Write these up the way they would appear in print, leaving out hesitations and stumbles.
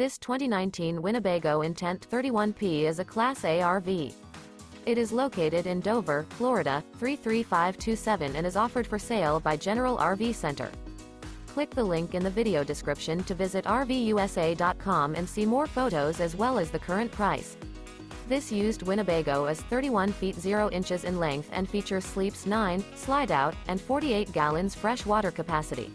This 2019 Winnebago Intent 31P is a Class A RV. It is located in Dover, Florida, 33527 and is offered for sale by General RV Center. Click the link in the video description to visit RVUSA.com and see more photos as well as the current price. This used Winnebago is 31 feet 0 inches in length and features sleeps 9, slide-out, and 48 gallons fresh water capacity.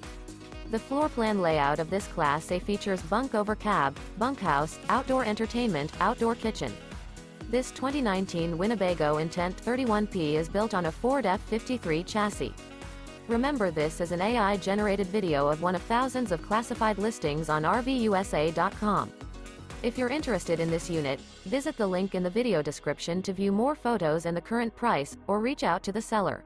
The floor plan layout of this Class A features bunk over cab, bunkhouse, outdoor entertainment, outdoor kitchen. This 2019 Winnebago Intent 31P is built on a Ford F53 chassis. Remember, this is an AI-generated video of one of thousands of classified listings on RVUSA.com. If you're interested in this unit, visit the link in the video description to view more photos and the current price, or reach out to the seller.